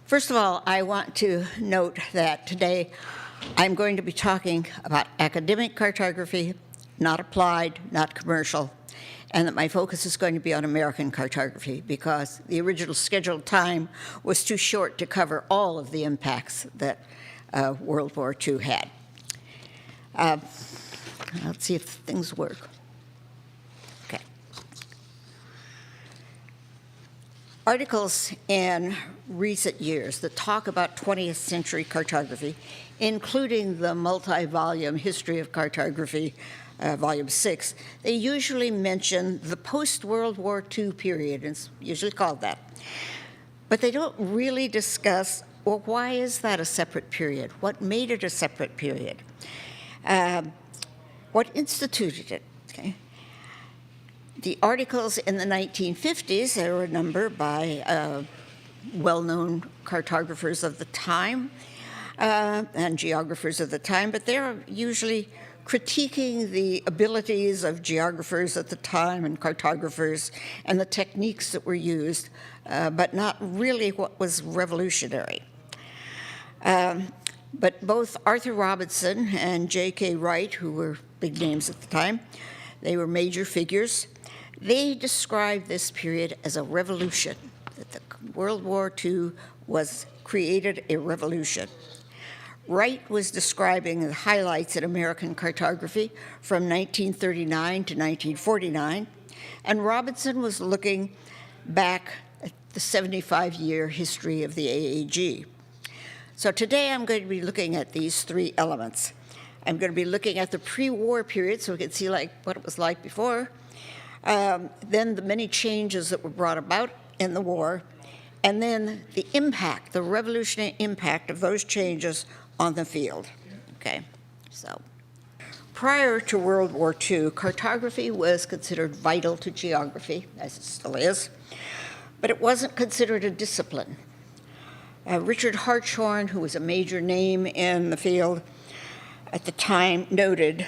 First of all, I want to note that today I'm going to be talking about academic cartography, not applied, not commercial, and that my focus is going to be on American cartography because the original scheduled time was too short to cover all of the impacts that World War II had. Let's see if things work. Okay. Articles in recent years that talk about 20th century cartography, including the multi-volume History of Cartography, Volume 6, they usually mention the post-World War II period, and it's usually called that. But they don't really discuss, well, why is that a separate period? What made it a separate period? What instituted it? Okay. The articles in the 1950s, there were a number by well-known cartographers of the time and geographers of the time, but they're usually critiquing the abilities of geographers at the time and cartographers and the techniques that were used, but not really what was revolutionary. But both Arthur Robinson and J.K. Wright, who were big names at the time, they were major figures. They described this period as a revolution, that the World War II created a revolution. Wright was describing the highlights in American cartography from 1939 to 1949, and Robinson was looking back at the 75-year history of the AAG. So today I'm going to be looking at these three elements. I'm going to be looking at the pre-war period so we can see what it was like before, then the many changes that were brought about in the war, and then the impact, the revolutionary impact of those changes on the field. Okay, so prior to World War II, cartography was considered vital to geography, as it still is, but it wasn't considered a discipline. Richard Hartshorne, who was a major name in the field at the time, noted,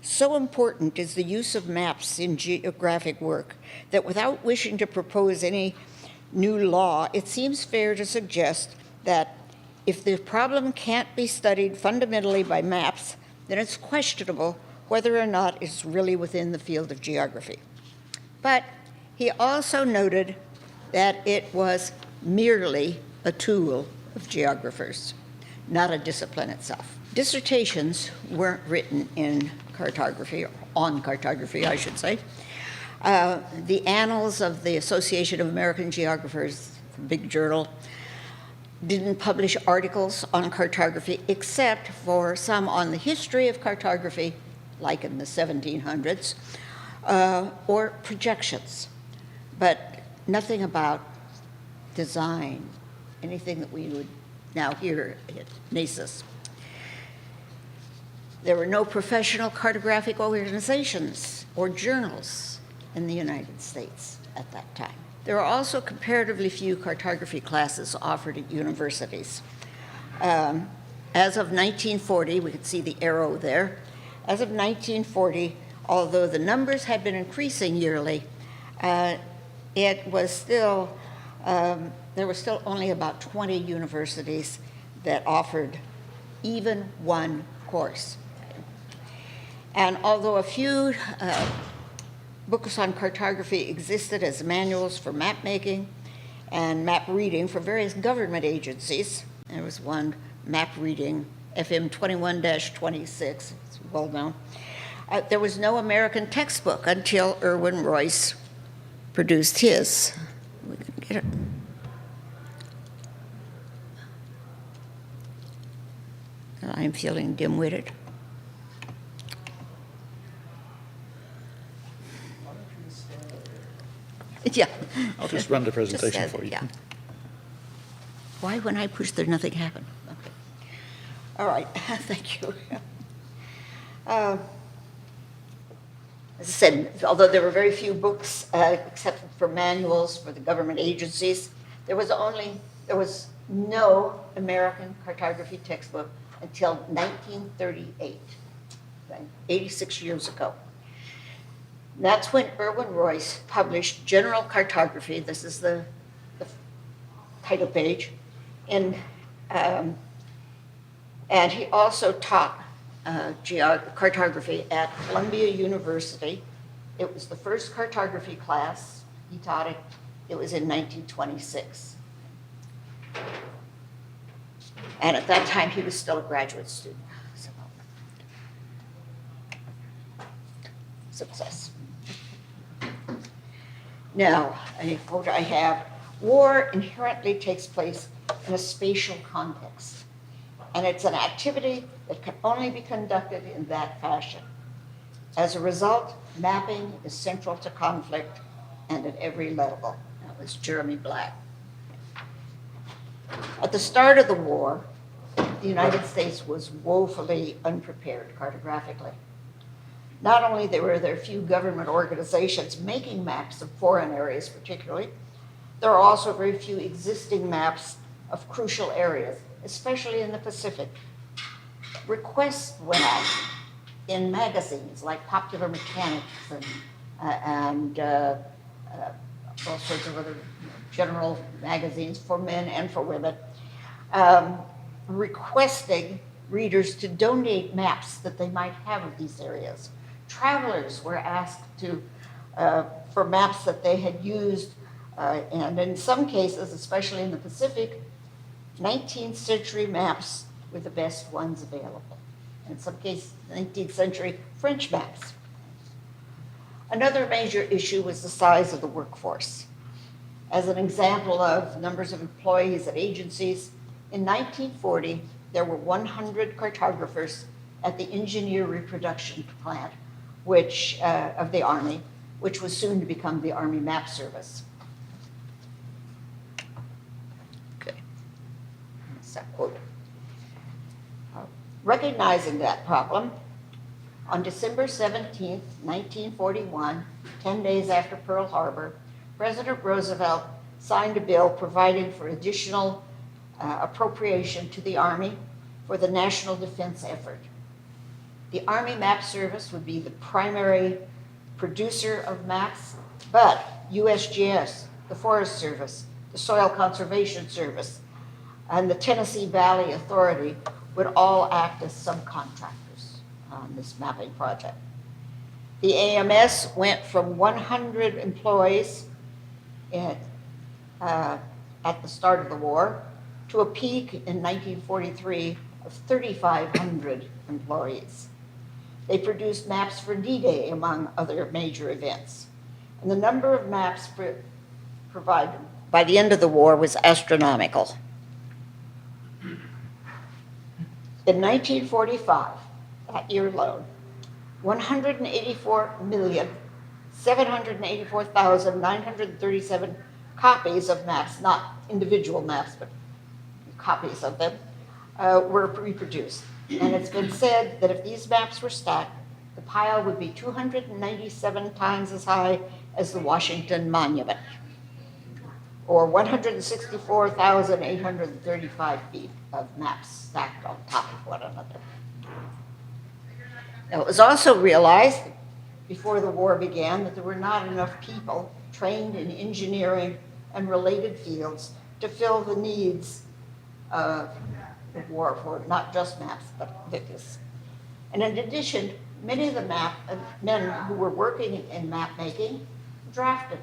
"So important is the use of maps in geographic work that without wishing to propose any new law, it seems fair to suggest that if the problem can't be studied fundamentally by maps, then it's questionable whether or not it's really within the field of geography." But he also noted that it was merely a tool of geographers, not a discipline itself. Dissertations weren't written in cartography, or on cartography, I should say. The Annals of the Association of American Geographers, a big journal, didn't publish articles on cartography except for some on the history of cartography, like in the 1700s, or projections, but nothing about design, anything that we would now hear at NACIS. There were no professional cartographic organizations or journals in the United States at that time. There are also comparatively few cartography classes offered at universities. As of 1940, we could see the arrow there. As of 1940, although the numbers had been increasing yearly, it was still, there were still only about 20 universities that offered even one course. And although a few books on cartography existed as manuals for map making and map reading for various government agencies, there was one map reading, FM 21-26, it's well known. There was no American textbook until Irwin Royce produced his. We can get it. I'm feeling dim-witted. Yeah. I'll just run the presentation for you. Yeah. Why, when I push there, nothing happened? Okay. All right. Thank you. As I said, although there were very few books, except for manuals for the government agencies, there was no American cartography textbook until 1938, 86 years ago. That's when Irwin Royce published General Cartography. This is the title page. in, and he also taught cartography at Columbia University. It was the first cartography class. He taught it. It was in 1926. And at that time, he was still a graduate student. So, success. Now, a quote I have, war inherently takes place in a spatial context, and it's an activity that can only be conducted in that fashion. As a result, mapping is central to conflict and at every level. That was Jeremy Black. At the start of the war, the United States was woefully unprepared cartographically. Not only were there few government organizations making maps of foreign areas particularly, there are also very few existing maps of crucial areas, especially in the Pacific. Requests went out in magazines like Popular Mechanics and all sorts of other general magazines for men and for women, requesting readers to donate maps that they might have of these areas. Travelers were asked for maps that they had used, and in some cases, especially in the Pacific, 19th century maps were the best ones available. In some cases, 19th century French maps. Another major issue was the size of the workforce. As an example of numbers of employees at agencies, in 1940, there were 100 cartographers at the engineer reproduction plant, of the Army, which was soon to become the Army Map Service. Okay, that's that quote. Recognizing that problem, on December 17, 1941, 10 days after Pearl Harbor, President Roosevelt signed a bill providing for additional appropriation to the Army for the national defense effort. The Army Map Service would be the primary producer of maps, but USGS, the Forest Service, the Soil Conservation Service, and the Tennessee Valley Authority would all act as subcontractors on this mapping project. The AMS went from 100 employees at the start of the war to a peak in 1943 of 3,500 employees. They produced maps for D-Day, among other major events. And the number of maps provided by the end of the war was astronomical. In 1945, that year alone, 184,784,937 copies of maps, not individual maps, but copies of them, were reproduced. And it's been said that if these maps were stacked, the pile would be 297 times as high as the Washington Monument, or 164,835 feet of maps stacked on top of one another. Now, it was also realized before the war began that there were not enough people trained in engineering and related fields to fill the needs of the war for not just maps, but this. And in addition, many of the men who were working in map making were drafted.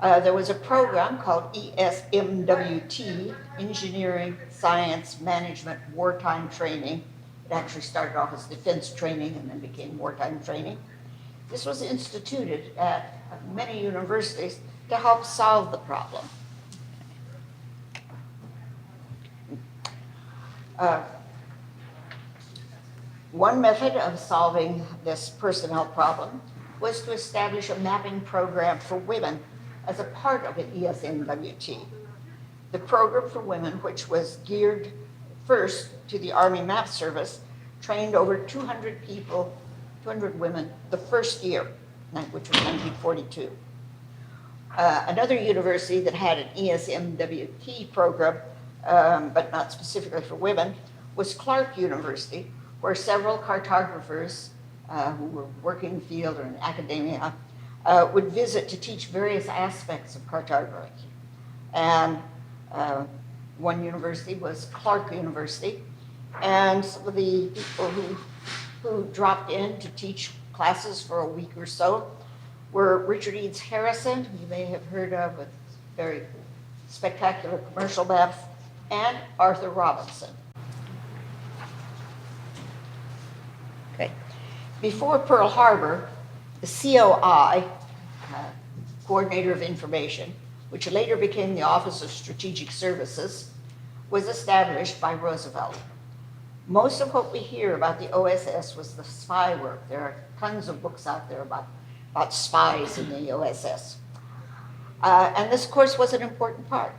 There was a program called ESMWT, Engineering, Science, Management, Wartime Training. It actually started off as defense training and then became wartime training. This was instituted at many universities to help solve the problem. One method of solving this personnel problem was to establish a mapping program for women as a part of an ESMWT. The program for women, which was geared first to the Army Map Service, trained over 200 people, 200 women, the first year, which was 1942. Another university that had an ESMWT program, but not specifically for women, was Clark University, where several cartographers who were working in the field or in academia would visit to teach various aspects of cartography. And one university was Clark University, and some of the people who dropped in to teach classes for a week or so were Richard Eads Harrison, who you may have heard of with very spectacular commercial maps, and Arthur Robinson. Okay. Before Pearl Harbor, the COI, Coordinator of Information, which later became the Office of Strategic Services, was established by Roosevelt. Most of what we hear about the OSS was the spy work. There are tons of books out there about spies in the OSS. And this, of course, was an important part.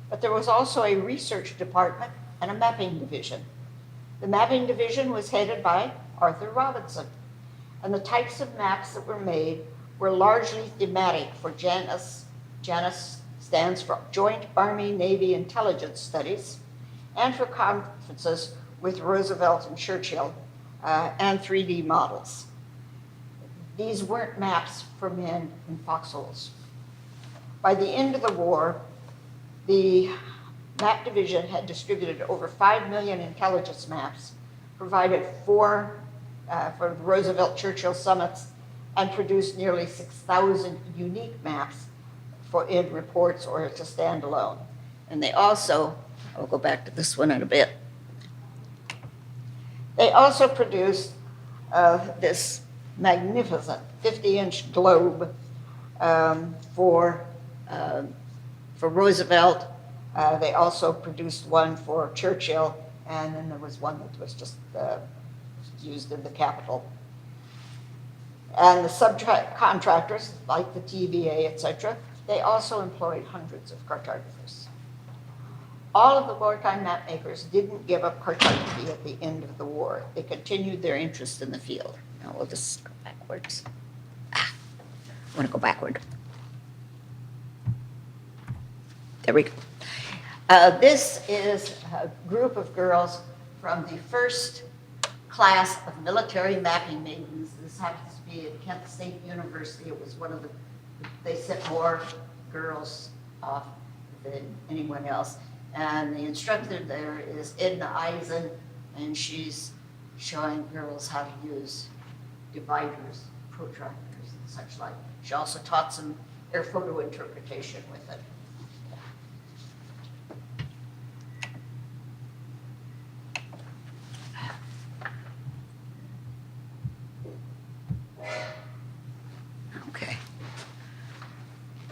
But there was also a research department and a mapping division. The mapping division was headed by Arthur Robinson. And the types of maps that were made were largely thematic for JANIS. JANIS stands for Joint Army-Navy Intelligence Studies, and for conferences with Roosevelt and Churchill, and 3D models. These weren't maps for men in foxholes. By the end of the war, the map division had distributed over 5 million intelligence maps, provided for the Roosevelt-Churchill summits, and produced nearly 6,000 unique maps in reports or to stand alone. And they also, I'll go back to this one in a bit, they also produced this magnificent 50-inch globe for Roosevelt. They also produced one for Churchill, and then there was one that was just used in the Capitol. And the subcontractors, like the TVA, etc., they also employed hundreds of cartographers. All of the wartime map makers didn't give up cartography at the end of the war. They continued their interest in the field. Now we'll just go backwards. I want to go backward. There we go. This is a group of girls from the first class of military mapping maidens. This happens to be at Kent State University. It was one of they sent more girls off than anyone else. And the instructor there is Edna Eisen, and she's showing girls how to use dividers, protractors, and such like. She also taught some air photo interpretation with it.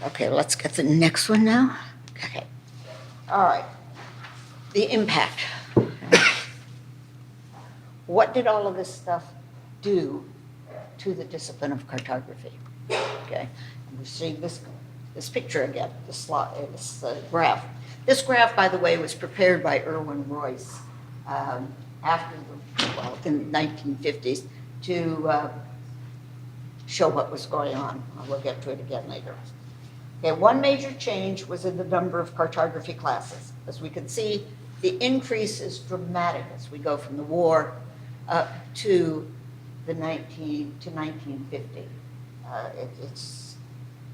Okay, let's get the next one now. Okay. All right. The impact. What did all of this stuff do to the discipline of cartography? Okay. And we're seeing this picture again, this graph. This graph, by the way, was prepared by Irwin Royce in the 1950s to show what was going on. We'll get to it again later. Okay, one major change was in the number of cartography classes. As we can see, the increase is dramatic as we go from the war up to 1950. It's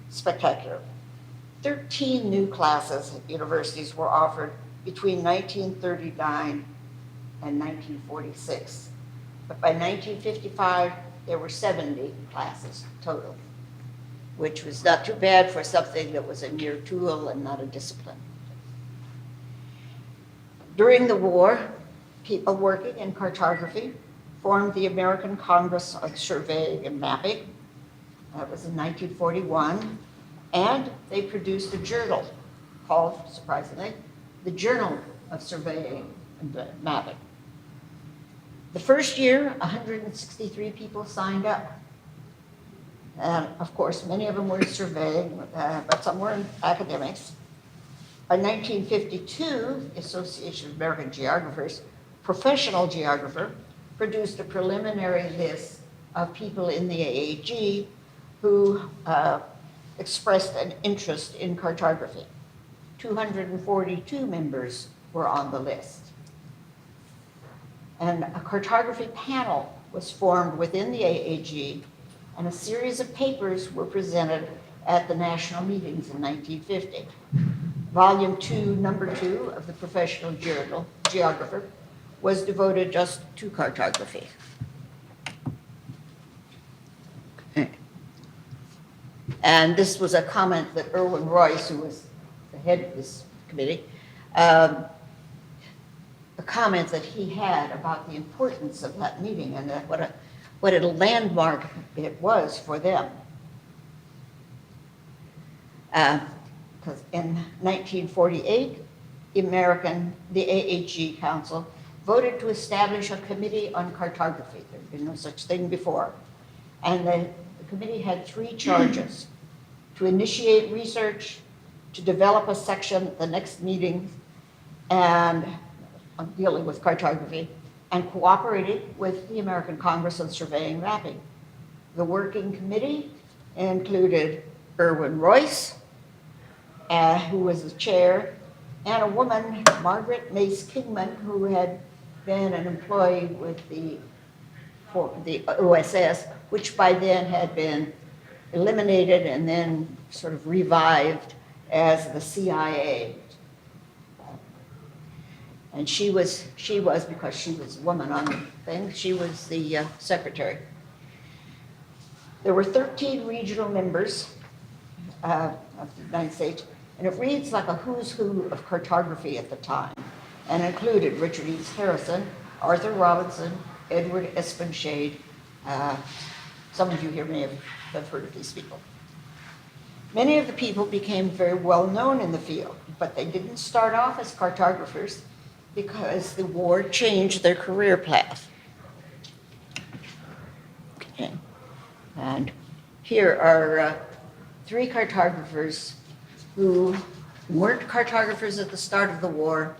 spectacular. 13 new classes at universities were offered between 1939 and 1946. But by 1955, there were 70 classes total, which was not too bad for something that was a mere tool and not a discipline. During the war, people working in cartography formed the American Congress of Surveying and Mapping. That was in 1941. And they produced a journal called, surprisingly, the Journal of Surveying and Mapping. The first year, 163 people signed up. And of course, many of them were surveying, but some were academics. By 1952, the Association of American Geographers, professional geographer, produced a preliminary list of people in the AAG who expressed an interest in cartography. 242 members were on the list. And a cartography panel was formed within the AAG, and a series of papers were presented at the national meetings in 1950. Volume 2, Number 2 of the Professional Journal, Geographer, was devoted just to cartography. And this was a comment that Irwin Royce, who was the head of this committee, a comment that he had about the importance of that meeting and what a landmark it was for them. Because in 1948, the AHG Council voted to establish a committee on cartography. There had been no such thing before. And the committee had 3 charges: to initiate research, to develop a section at the next meeting, and on dealing with cartography, and cooperated with the American Congress on Surveying and Mapping. The working committee included Irwin Royce, who was the chair, and a woman, Margaret Mace Kingman, who had been an employee with the OSS, which by then had been eliminated and then sort of revived as the CIA. And she was, because she was a woman on the thing, she was the secretary. There were 13 regional members of the United States, and it reads like a who's who of cartography at the time, and included Richard Eves Harrison, Arthur Robinson, Edward Espenshade. Some of you here may have heard of these people. Many of the people became very well known in the field, but they didn't start off as cartographers because the war changed their career path. Okay. And here are 3 cartographers who weren't cartographers at the start of the war,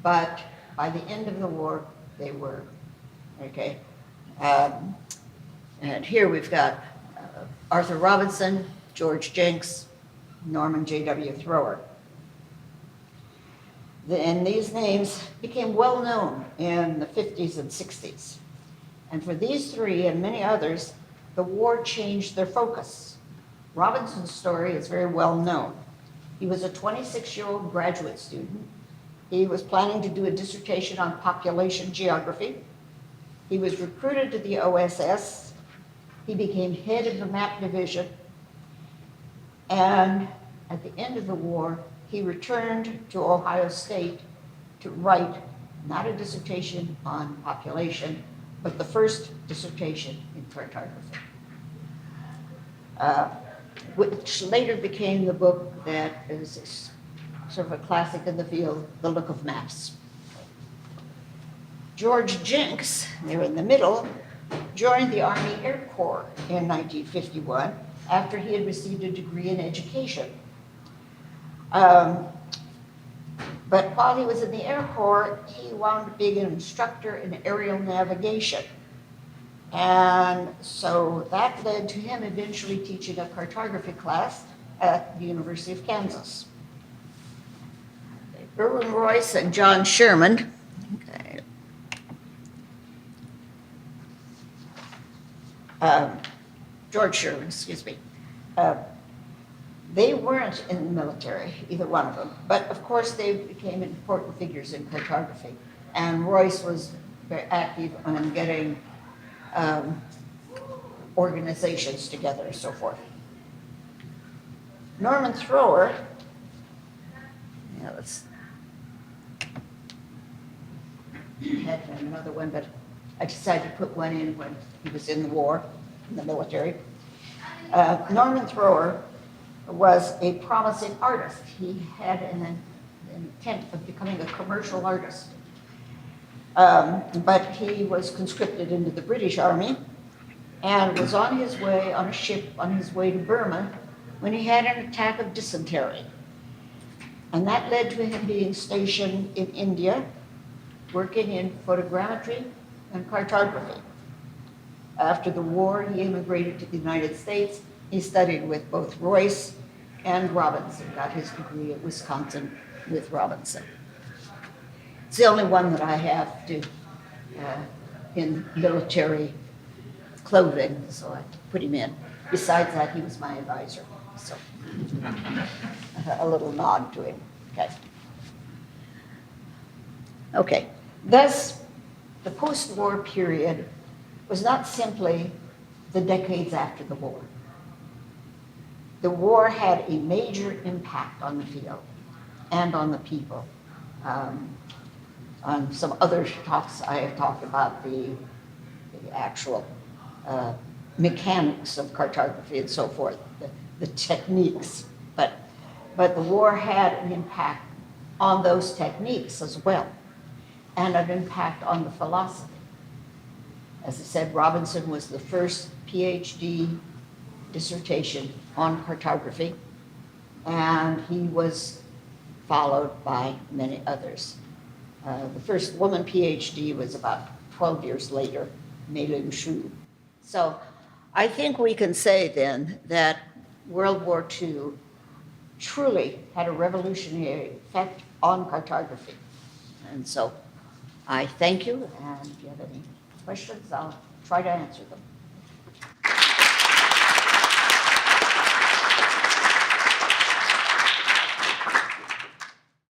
but by the end of the war, they were. Okay. And here we've got Arthur Robinson, George Jenks, Norman J.W. Thrower. And these names became well known in the 50s and 60s. And for these 3 and many others, the war changed their focus. Robinson's story is very well known. He was a 26-year-old graduate student. He was planning to do a dissertation on population geography. He was recruited to the OSS. He became head of the map division. And at the end of the war, he returned to Ohio State to write not a dissertation on population, but the first dissertation in cartography, which later became the book that is sort of a classic in the field, The Look of Maps. George Jenks, there in the middle, joined the Army Air Corps in 1951 after he had received a degree in education. But while he was in the Air Corps, he wound up being an instructor in aerial navigation. And so that led to him eventually teaching a cartography class at the University of Kansas. Irwin Royce and John Sherman, okay. George Sherman, excuse me. They weren't in the military, either one of them, but of course they became important figures in cartography. And Royce was very active on getting organizations together and so forth. Norman Thrower, had another one, but I decided to put one in when he was in the war, in the military. Norman Thrower was a promising artist. He had an intent of becoming a commercial artist. But he was conscripted into the British Army and was on his way on a ship on his way to Burma when he had an attack of dysentery. And that led to him being stationed in India, working in photogrammetry and cartography. After the war, he immigrated to the United States. He studied with both Royce and Robinson, got his degree at Wisconsin with Robinson. It's the only one that I have in military clothing, so I put him in. Besides that, he was my advisor, so a little nod to him. Okay. Okay, thus, the post-war period was not simply the decades after the war. The war had a major impact on the field and on the people. On some other talks, I have talked about the actual mechanics of cartography and so forth, the techniques, but the war had an impact on those techniques as well, and an impact on the philosophy. As I said, Robinson was the first PhD dissertation on cartography, and he was followed by many others. The first woman PhD was about 12 years later, Mei-Ling Xu. So I think we can say then that World War II truly had a revolutionary effect on cartography. And so I thank you, and if you have any questions, I'll try to answer them.